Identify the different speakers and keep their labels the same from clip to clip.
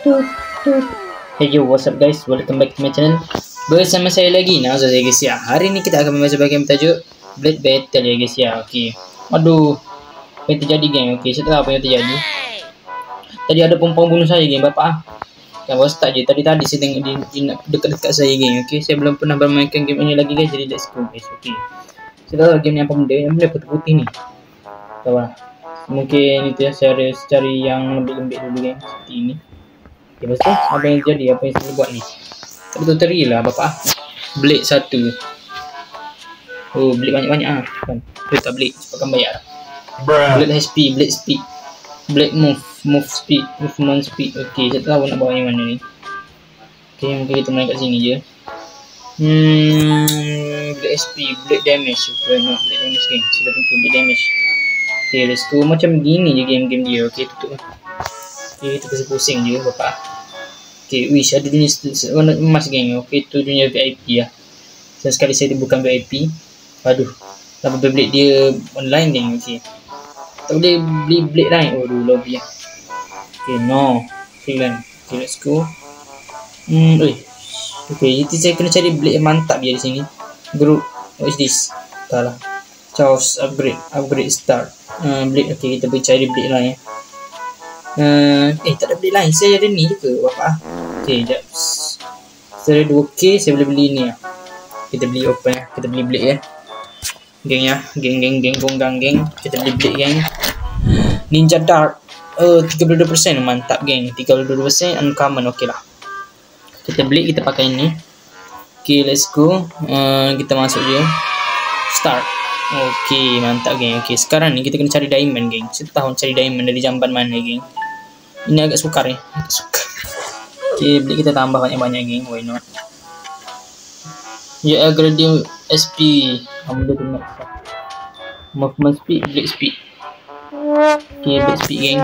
Speaker 1: Hey yo, what's up guys? Welcome back to my channel. Bersama saya lagi Nazar ya guys ya. Hari ini kita akan membaca bagian tajuk Blade Battle ya guys ya. Okey. Aduh. Apa yang terjadi geng? Okey, saya tahu apa yang terjadi. Tadi ada perempuan bunuh saya geng, bapak. Yang baru start je. Tadi saya tengok dia dekat-dekat saya geng. Okey, saya belum pernah bermainkan game ini lagi guys. Jadi let's go guys. Okey. Saya tahu game ni apa benda? Yang benda putih-putih ni. Tahu lah. Mungkin itu ya, saya harus cari yang lembik-lembik dulu geng. Seperti ini. Okay, lepas tu, apa yang jadi? Apa yang saya buat ni? Tak betul-betul lah bapak. Blade 1. Oh, blade banyak-banyak ah. Kan? Blade tak blade, cepatkan bayar. Blade HP, blade speed, blade move speed, movement speed. Okay, saya tahu nak bawa yang mana ni. Okay, mungkin kita main kat sini je. Blade HP, blade damage. Blade damage geng. Sudah tentu blade damage. Okay, let's go. Macam gini je game-game dia. Okay, tutup lah. Okay, kita pusing-pusing je bapak. Okay, wish ada dunia warna emas geng. Okay, tu dunia VIP lah. Sekali saya bukan VIP. Aduh, apa blade dia online geng. Okay, tak boleh beli blade lain. Oh, lobby lah. Okay, no freelance. Okay, let's go. Okay, itu saya kena cari blade yang mantap dia di sini. Group, what is this? Tak lah. Charles upgrade start. Blade, okay, kita pergi cari blade lain ya. Tak ada blade lain. Saya ada ni je ke bapak? Okay, sekejap. Saya ada 2k, saya boleh beli ni lah. Kita beli open ya. Kita beli blade ya. Geng ya. Geng gonggang geng. Kita beli blade geng. Ninja Dart. 32%. Mantap geng. 32% uncommon. Okay lah. Kita beli, kita pakai ini. Okay, let's go. Kita masuk je. Start. Okay, mantap geng. Okay, sekarang ni kita kena cari diamond geng. Saya tahu cari diamond dari jamban mana geng. Ini agak sukar ya. Agak sukar. Okay, beli kita tambah banyak-banyak geng. Why not? Ya, gradient SP. Benda tu nak. Movement speed, blade speed. Okay, blade speed geng.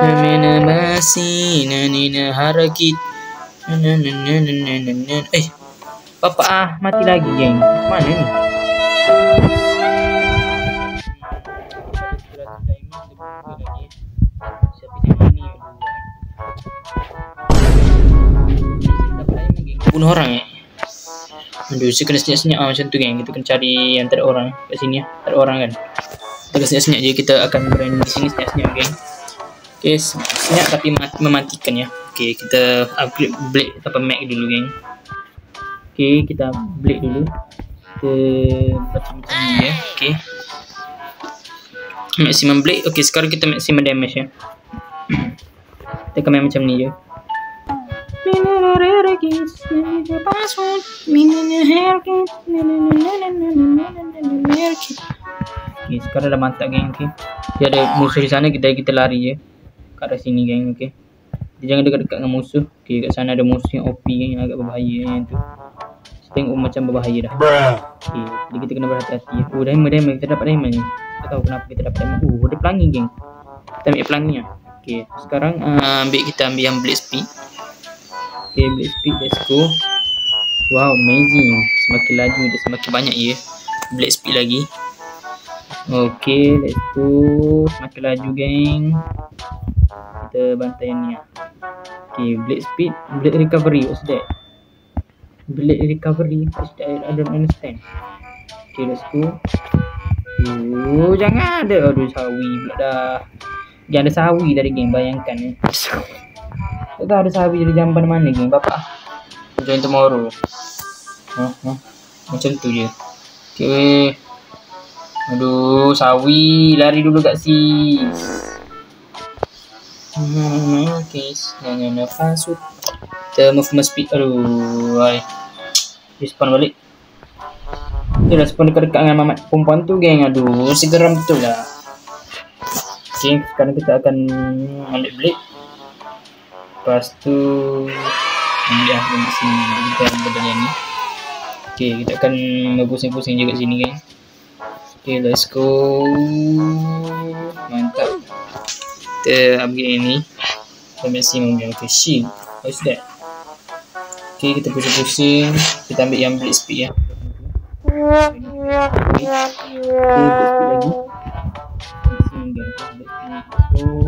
Speaker 1: Namina basi, nanina harakit. Papa mati lagi geng. Mana ni? Bunuh orang aduh, saya kena senyap-senyap macam tu geng. Kita kena cari yang tak ada orang kat sini ya. Tak ada orang kan. Kita kena senyap-senyap je. Kita akan berani di sini senyap-senyap geng. Okay, senyap tapi mematikan ya. Okay, kita upgrade blade atau mag dulu geng. Okay, kita blade dulu. Kita macam ni ya. Okay, maximum blade. Okay, sekarang kita maximum damage ya. Kita akan main macam ni je. Okay, sekarang dah mantap geng. Okay, dia ada musuh di sana, kita lari je ke arah sini geng. Okay, kita jangan dekat-dekat dengan musuh. Okay, kat sana ada musuh yang OP geng, yang agak berbahaya yang tu. Saya tengok macam berbahaya dah. Okay, jadi kita kena berhati-hati. Oh, diamond, kita dapat diamond ni. Tak tahu kenapa kita dapat diamond. Oh, ada pelangi geng. Kita ambil pelangi lah. Okay, sekarang kita ambil yang blade speed. Okay, blade speed, let's go. Wow, amazing. Semakin laju dia semakin banyak ya blade speed lagi. Okay, let's go. Semakin laju geng. Kita bantai ni lah. Okay, blade speed, blade recovery. What's that? Blade recovery. What's that? I don't understand. Okay, let's go. Oh, jangan ada. Aduh, sawi pula dah. Jangan ada sawi dari geng, bayangkan ni. Tak tahu ada sahabat dari jamban mana geng bapak. Join tomorrow. Macam tu je. Okay. Aduh, sawi lari dulu kat sis. Okay, jangan pasut. Kita movement speed. Aduh, hai. Respawn balik. Dia respon dekat-dekat dengan mamat perempuan tu geng. Aduh, segeram betul lah. Okay, sekarang kita akan ambil blade. Lepas tu ambil di sini. Kita benda ni. Okay, kita akan berpusing-pusing je kat sini guys. Okay, let's go. Mantap. Kita upgrade ni. Kita maximum je. Okay, shield. What's that? Okay, kita pusing-pusing. Kita ambil yang blade speed ya. Okay, blade speed lagi. Pusing guys. Blade speed.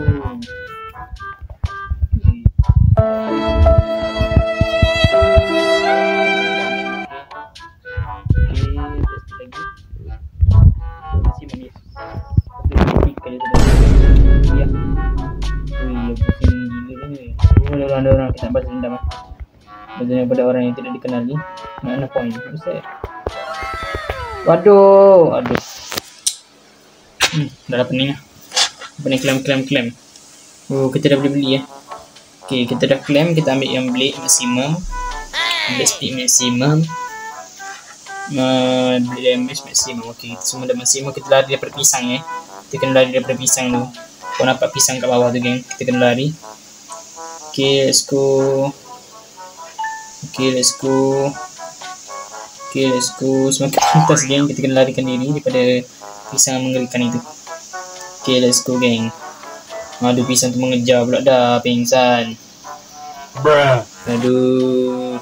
Speaker 1: ada orang kita nak balas dendam. Balas dendam pada orang yang tidak dikenali. Mana poin? Bisa. Waduh. Dah dapat ni lah. Apa ni klaim. Oh, kita dah boleh beli ya. Okay, kita dah claim. Kita ambil yang blade maksimum. Ambil speed maksimum. Blade damage maksimum. Okay, kita semua dah maksimum. Kita lari daripada pisang ya. Kita kena lari daripada pisang tu. Kau nampak pisang kat bawah tu geng. Kita kena lari. Okay, let's go. Semakin atas geng. Kita kena larikan diri daripada pisang yang mengerikan itu. Okay, let's go geng. Aduh, pisang tu mengejar pula dah. Pingsan. Aduh.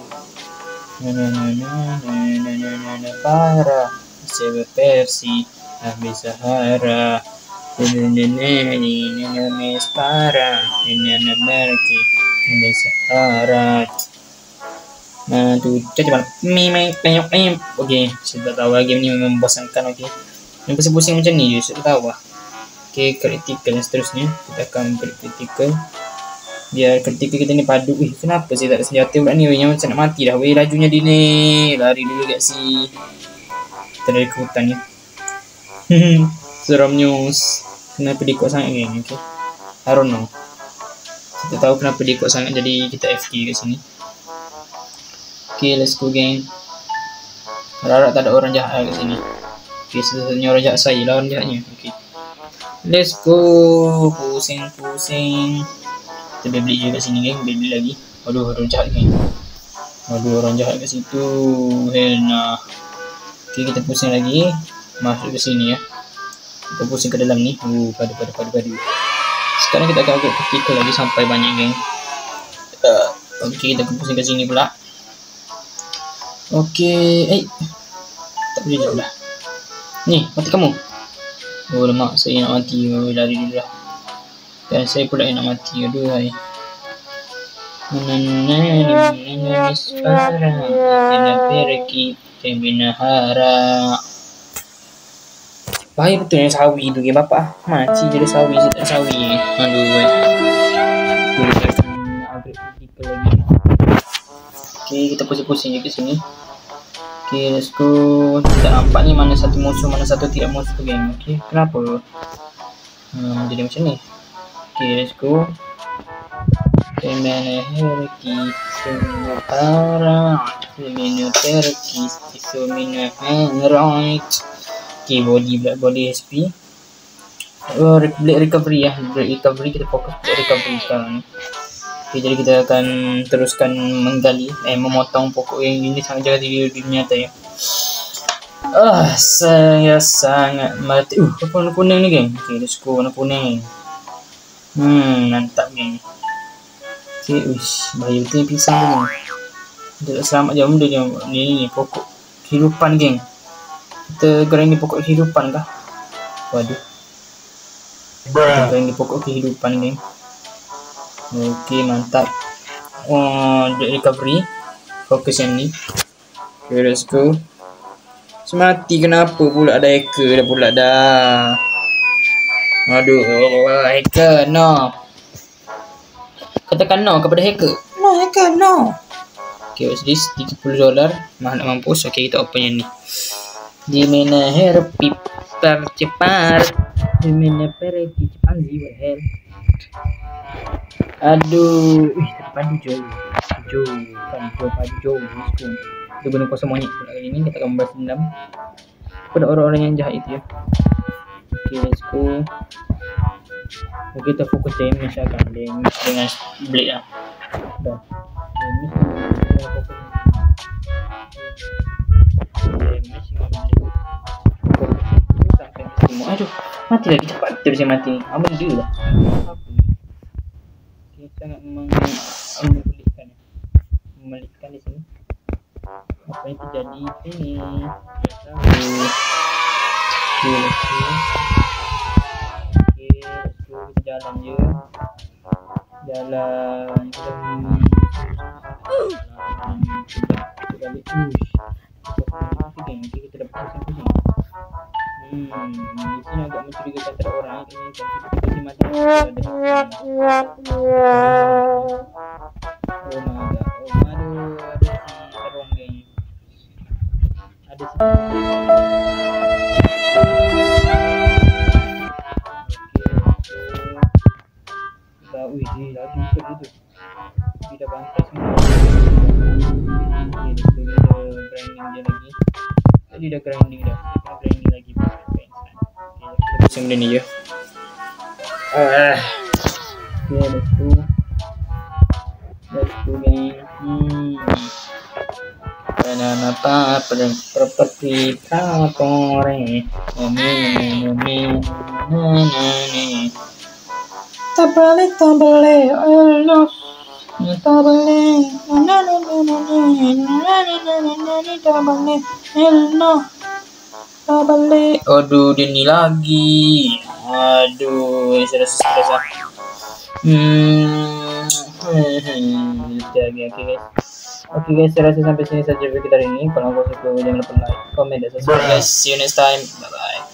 Speaker 1: Parah. Siapa Persi. Habis Sahara. Ini parah. Ini anak Merki. Habis Sahara. Nah tu cepat penyok. Okey, saya tak tahu game ni memang membosankan. Okey, yang pusing-pusing macam ni je, saya tak tahu lah. Okey, critical dan seterusnya kita akan critical. Biar critical kita ni padu. Kenapa saya tak ada senjata pula ni? Yang macam nak mati dah. Lajunya dia ni lari dulu kat si kita dari ke hutan ni. Seram news. Kenapa dia kuat sangat geng? Okey, I don't know. Saya tak tahu kenapa dia kuat sangat, jadi kita FK kat sini. Okay, let's go geng. Harap tak ada orang jahat kat sini. Okay, satu-satunya orang jahat saya lah orang jahatnya. Okay, let's go. Pusing. Kita beli je kat sini geng. Beli lagi. Aduh, orang jahat geng. Aduh, orang jahat kat situ. Hell nah. Okay, kita pusing lagi. Masuk ke sini ya. Kita pusing ke dalam ni. Padu. Sekarang kita akan upgrade critical lagi sampai banyak geng. Okay, kita akan pusing ke sini pula. Okey, tak boleh jauh lah. Ni, mati kamu. Oh lemak, saya nak mati. Lari dulu lah. Dan saya pula yang nak mati. Aduh hai. Bahaya betul yang sawi tu game bapak. Mati je dia sawi, saya tak sawi. Aduh hai. Kita nak upgrade critical lagi. Okay, kita pusing-pusing je ke sini. Okay, let's go. Kita nampak ni mana satu musuh, mana satu tidak musuh geng. Okay, kenapa? Jadi macam ni. Okay, let's go. Kemana herki semua para. Kemana terki semua right. Okay, body HP. Blade recovery ya. Blade recovery, kita fokus blade recovery sekarang ni. Okay, jadi kita akan teruskan menggali, memotong pokok yang ini sangat jaga diri nyata ya. Saya sangat mati. Warna kuning ni geng. Okay, let's go warna kuning. Mantap geng. Okay, bahaya betul ni pisang tu. Kita selamat je benda je. Ni pokok kehidupan geng. Kita goreng ni pokok kehidupan kah? Waduh. Kita goreng ni pokok kehidupan geng. Okey, mantap. Recovery. Fokus yang ni. Okay, let's go. Semati kenapa pula ada hacker dah pula dah. Aduh, hacker no. Katakan no kepada hacker. No hacker no. Okay, what's this? $30. Mahal nak mampus. Okay, kita open yang ni. Di mana herpip tercepat. Di mana pergi cepat what hell. Aduh, padu jauh. Kita guna kuasa monyet pula kali ni. Kita akan membalas dendam kepada orang-orang yang jahat itu ya. Okay, let's go. Okay, kita fokus damage akan damage dengan blade lah. Dah. Damage dengan fokus. Damage dengan blade. Sampai semua. Aduh, mati lagi cepat. Kita bisa mati. Amat dia lah. Sangat memelitkan di sini. Apa yang terjadi di sini? Let's go. Kita jalan je. Jalan. Kita balik. Kita dapat pusing-pusing. Di sini agak mencurigakan antara orang ini. Kita mati. ada sih. Wih, lagi ikut itu. Dia bantai semua. Dia grinding dia lagi. Tadi dah grinding dah. Dia kena grinding lagi. Okay, kita pusing dia ni je. Okay, let's go gang. Banana paper seperti kapore. Tabale, Allah. Tabale, tabale. Aduh, dia ni lagi. Aduh, saya rasa stres lah. Okay guys. Okay guys, saya rasa sampai sini saja video kita hari ini. Kalau kau suka, jangan lupa like, comment dan subscribe guys. See you next time. Bye bye.